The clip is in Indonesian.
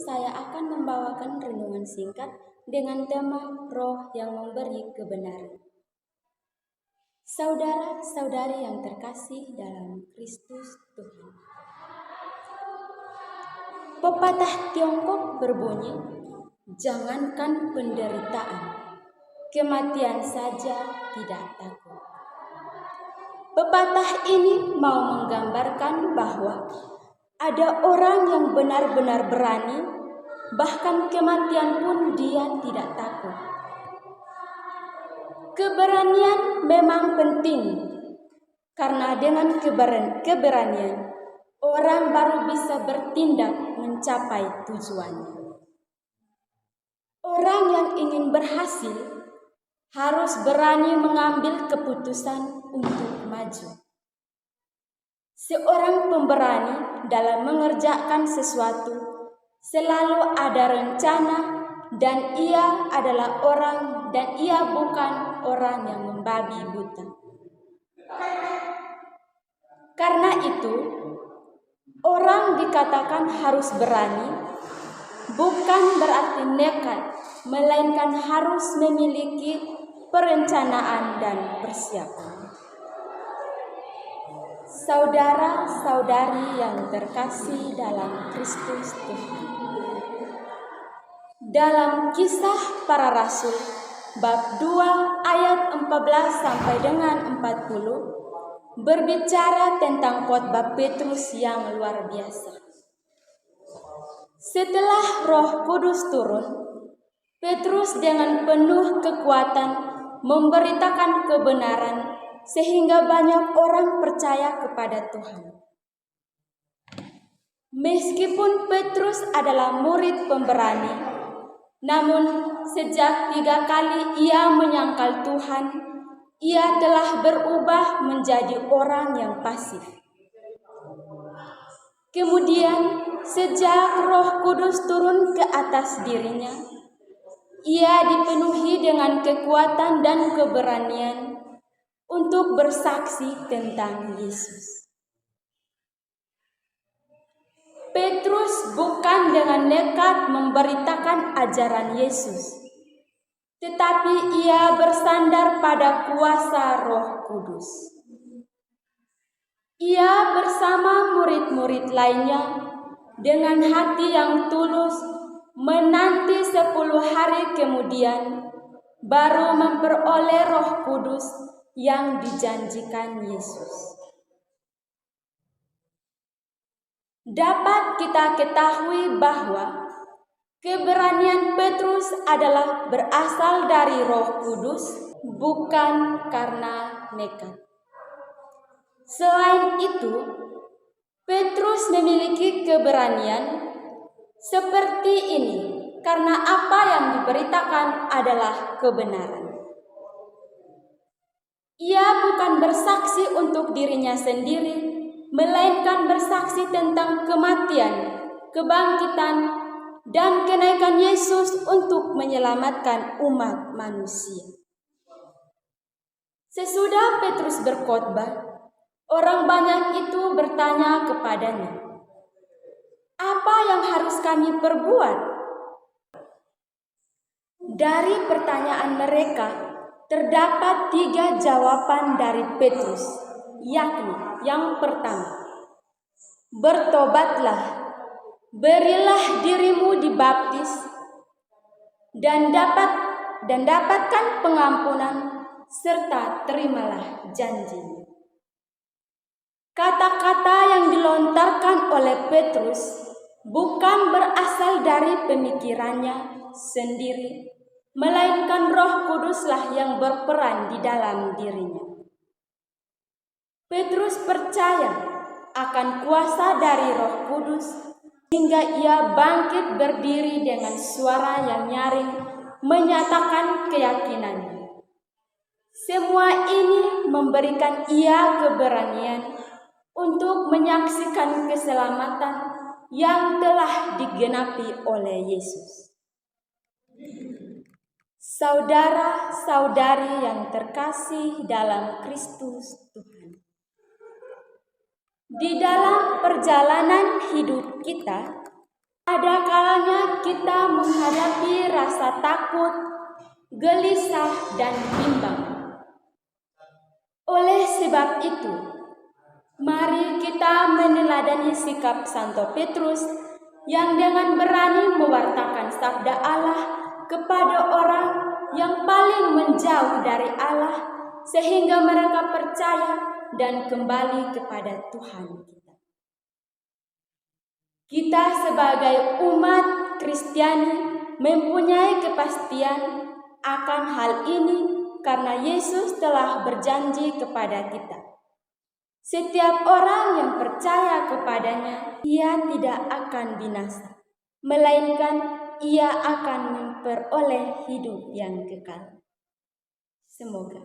saya akan membawakan renungan singkat dengan tema Roh yang memberi kebenaran. Saudara-saudari yang terkasih dalam Kristus Tuhan. Pepatah Tiongkok berbunyi, jangankan penderitaan, kematian saja tidak takut. Pepatah ini mau menggambarkan bahwa ada orang yang benar-benar berani, bahkan kematian pun dia tidak takut. Keberanian memang penting, karena dengan keberanian, orang baru bisa bertindak mencapai tujuannya. Orang yang ingin berhasil harus berani mengambil keputusan untuk maju. Seorang pemberani dalam mengerjakan sesuatu selalu ada rencana dan ia bukan orang yang membabi buta. Karena itu, orang dikatakan harus berani bukan berarti nekat, melainkan harus memiliki perencanaan dan persiapan. Saudara-saudari yang terkasih dalam Kristus Tuhan. Dalam Kisah Para Rasul bab 2 ayat 14 sampai dengan 40 berbicara tentang khotbah Petrus yang luar biasa. Setelah Roh Kudus turun, Petrus dengan penuh kekuatan memberitakan kebenaran sehingga banyak orang percaya kepada Tuhan. Meskipun Petrus adalah murid pemberani, namun sejak 3 kali ia menyangkal Tuhan, ia telah berubah menjadi orang yang pasif. Kemudian, sejak Roh Kudus turun ke atas dirinya, ia dipenuhi dengan kekuatan dan keberanian untuk bersaksi tentang Yesus. Petrus bukan dengan nekat memberitakan ajaran Yesus, tetapi ia bersandar pada kuasa Roh Kudus. Ia bersama murid-murid lainnya dengan hati yang tulus menanti 10 hari kemudian baru memperoleh Roh Kudus yang dijanjikan Yesus. Dapat kita ketahui bahwa keberanian Petrus adalah berasal dari Roh Kudus, bukan karena nekat. Selain itu, Petrus memiliki keberanian seperti ini karena apa yang diberitakan adalah kebenaran. Ia bukan bersaksi untuk dirinya sendiri, melainkan bersaksi tentang kematian, kebangkitan, dan kenaikan Yesus untuk menyelamatkan umat manusia. Sesudah Petrus berkhotbah, orang banyak itu bertanya kepadanya, "Apa yang harus kami perbuat?" Dari pertanyaan mereka, terdapat 3 jawaban dari Petrus, yakni yang pertama, bertobatlah, berilah dirimu dibaptis, dan dapatkan pengampunan, serta terimalah janji. Kata-kata yang dilontarkan oleh Petrus bukan berasal dari pemikirannya sendiri, melainkan Roh Kuduslah yang berperan di dalam dirinya. Petrus percaya akan kuasa dari Roh Kudus hingga ia bangkit berdiri dengan suara yang nyaring menyatakan keyakinannya. Semua ini memberikan ia keberanian untuk menyaksikan keselamatan yang telah digenapi oleh Yesus. Saudara-saudari yang terkasih dalam Kristus Tuhan. Di dalam perjalanan hidup kita, Ada kalanya kita menghadapi rasa takut, gelisah, dan bimbang. Oleh sebab itu, mari kita meneladani sikap Santo Petrus yang dengan berani mewartakan sabda Allah kepada orang yang paling menjauh dari Allah, sehingga mereka percaya dan kembali kepada Tuhan kita. Kita sebagai umat Kristiani mempunyai kepastian akan hal ini karena Yesus telah berjanji kepada kita. Setiap orang yang percaya kepadanya, ia tidak akan binasa, melainkan ia akan memperoleh hidup yang kekal. Semoga.